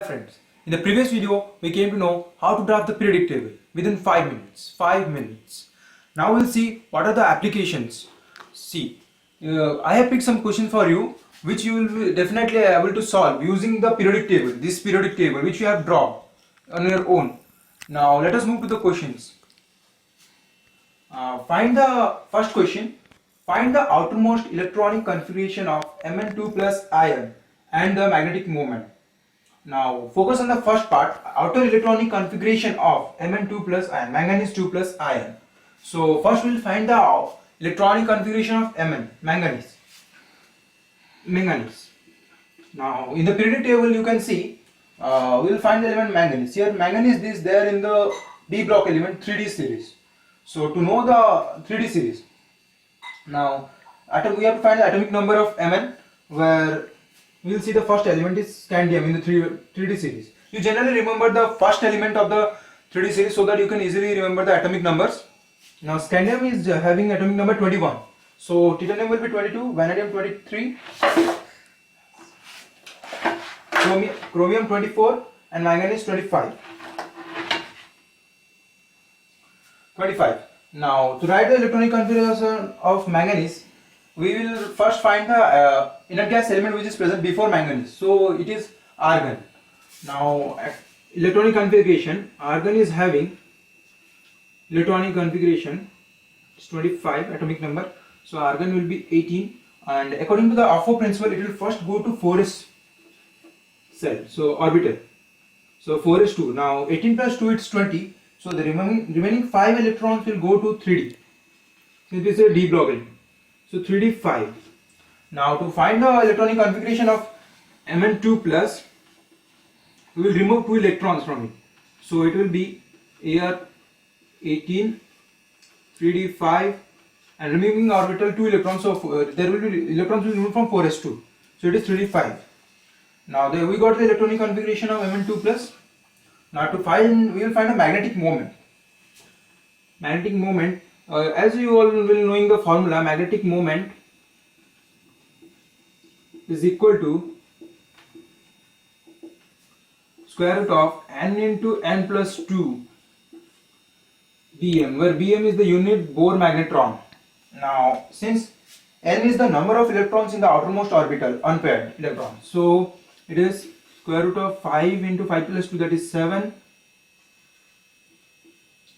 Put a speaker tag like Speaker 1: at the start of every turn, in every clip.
Speaker 1: Friends, in the previous video we came to know how to draft the periodic table within 5 minutes. 5 minutes. Now we'll see what are the applications. See, I have picked some questions for you which you will be definitely able to solve using the periodic table, this periodic table which you have drawn on your own. Now let us move to the questions. Find the first question. Find the outermost electronic configuration of Mn2 plus ion and the magnetic moment. Now focus on the first part, outer electronic configuration of Mn2 plus ion, manganese 2 plus ion. So first we will find the electronic configuration of Mn, manganese. Now in the periodic table you can see, we will find the element manganese. Here manganese is there in the D block element 3D series. So to know the 3D series, now we have to find the atomic number of Mn, where we will see the first element is scandium in the 3D series. You generally remember the first element of the 3D series so that you can easily remember the atomic numbers. Now scandium is having atomic number 21. So titanium will be 22, vanadium 23, chromium 24 and manganese 25. Now to write the electronic configuration of manganese, we will first find the inert gas element which is present before manganese. So it is argon. Now electronic configuration, argon is having electronic configuration is 25 atomic number. So argon will be 18, and according to the AFO principle it will first go to 4s cell, so orbital. So 4s2. Now 18 plus 2 it's 20. So the remaining 5 electrons will go to 3d. Since this is a D block element. So 3d 5. Now to find the electronic configuration of Mn2 plus, we will remove 2 electrons from it. So it will be Ar18, 3d 5, and removing orbital 2 electrons. So there will be electrons will remove from 4s2. So it is 3d 5. Now there we got the electronic configuration of Mn2 plus. Now to find, we will find a magnetic moment. Magnetic moment, as you all will knowing the formula, magnetic moment is equal to square root of n into n plus 2 Bm, where Bm is the unit Bohr magnetron. Now since n is the number of electrons in the outermost orbital, unpaired electrons, so it is square root of 5 into 5 plus 2, that is 7,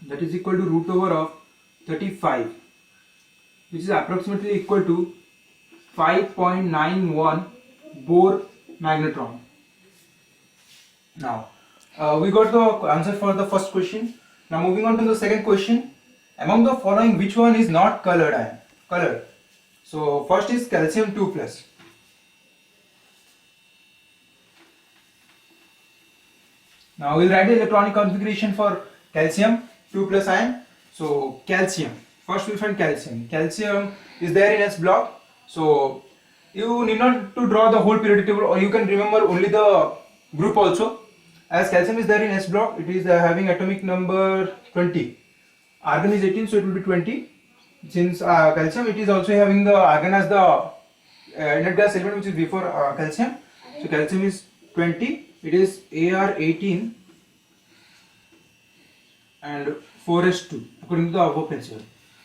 Speaker 1: that is equal to root over of 35, which is approximately equal to 5.91 Bohr magnetron. Now we got the answer for the first question. Now moving on to the second question. Among the following, which one is not colored ion? Colored. So first is calcium 2 plus. Now we'll write the electronic configuration for calcium 2 plus ion. So calcium, first we'll find calcium. Calcium is there in S block. So you need not to draw the whole periodic table, or you can remember only the group also. As calcium is there in S block, it is having atomic number 20. Argon is 18, so it will be 20. Since calcium, it is also having the argon as the inert gas element which is before calcium. So calcium is 20. It is Ar18 and 4s2 according to the above principle.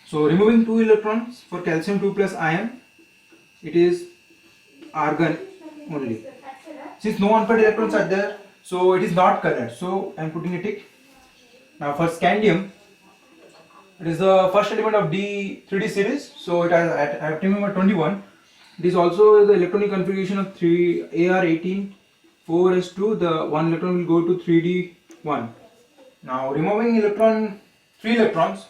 Speaker 1: So removing 2 electrons for calcium 2 plus ion, it is argon only. Since no unpaired electrons are there, so it is not colored. So I am putting a tick. Now for scandium, it is the first element of D3D series. So it has atomic number 21. It is also the electronic configuration of Ar18. 4s2, the one electron will go to 3d1. Now removing 3 electrons,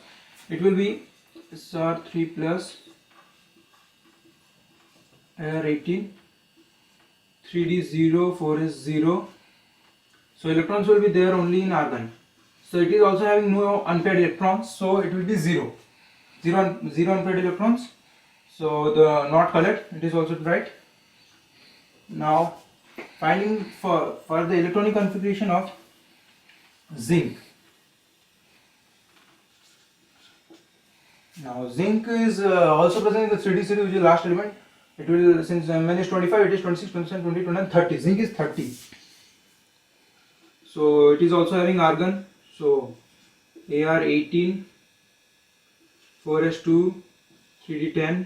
Speaker 1: it will be Sr3 plus Ar18, 3d0, 4s0. So electrons will be there only in argon. So it is also having no unpaired electrons, so it will be 0 unpaired electrons. So the not colored, it is also right. Now finding for the electronic configuration of zinc. Now zinc is also present in the 3D series, which is last element. It will, since Mn is 25, it is 26, 27, 20, 29, 30. Zinc is 30. So it is also having argon. So Ar18, 4s2, 3d10.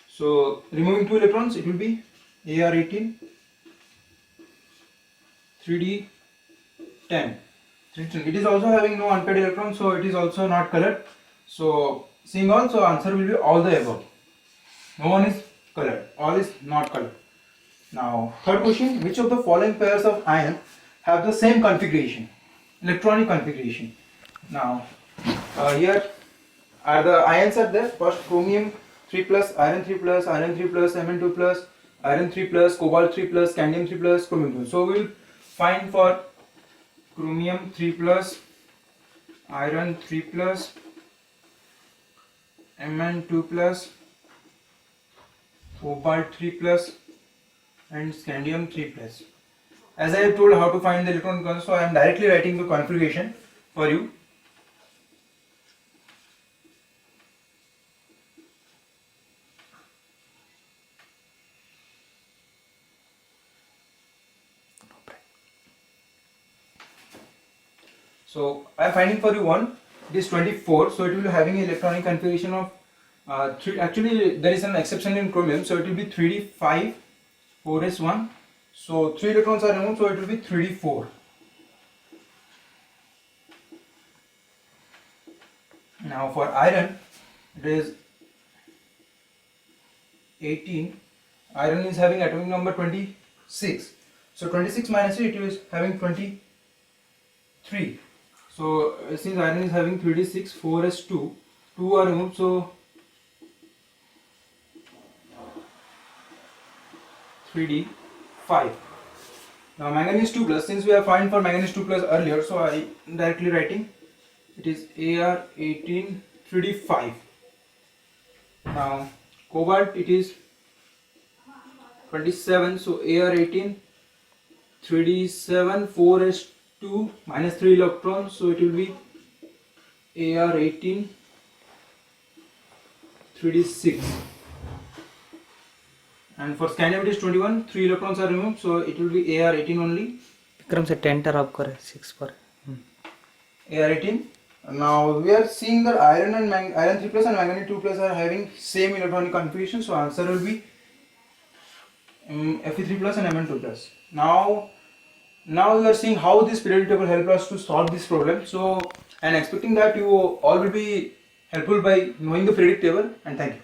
Speaker 1: So removing 2 electrons, it will be Ar18, 3d10. It is also having no unpaired electrons, so it is also not colored. So seeing all, so answer will be all the above. No one is colored, all is not colored. Now third question, which of the following pairs of ions have the same configuration, electronic configuration? Now here are the ions are there. First, chromium 3 plus, iron 3 plus, iron 3 plus, Mn2 plus, iron 3 plus, cobalt 3 plus, scandium 3 plus, chromium 2. So we will find for chromium 3 plus, iron 3 plus, Mn2 plus, cobalt 3 plus and scandium 3 plus. As I have told how to find the electron configuration, so I am directly writing the configuration for you. So I am finding for you one, it is 24, so it will be having an electronic configuration of 3. Actually there is an exception in chromium, so it will be 3d5, 4s1. So 3 electrons are removed, so it will be 3d4. Now for iron, it is 18. Iron is having atomic number 26. So 26 minus 3, it is having 23. So since iron is having 3d6, 4s2, 2 are removed, so 3d5. Now manganese 2 plus, since we have found for manganese 2 plus earlier, so I directly writing it is Ar18, 3d5. Now cobalt, it is 27, so Ar18, 3d7, 4s2 minus 3 electrons, so it will be Ar18, 3d6. And for scandium it is 21, 3 electrons are removed, so it will be Ar18 only.
Speaker 2: Vikram से 10 टराब करे 6 पर
Speaker 1: Ar18. Now we are seeing that iron and iron 3 plus and manganese 2 plus are having same electronic configuration, so answer will be Fe3 plus and Mn2 plus. Now we are seeing how this periodic table help us to solve this problem. So and expecting that you all will be helpful by knowing the periodic table, and thank you.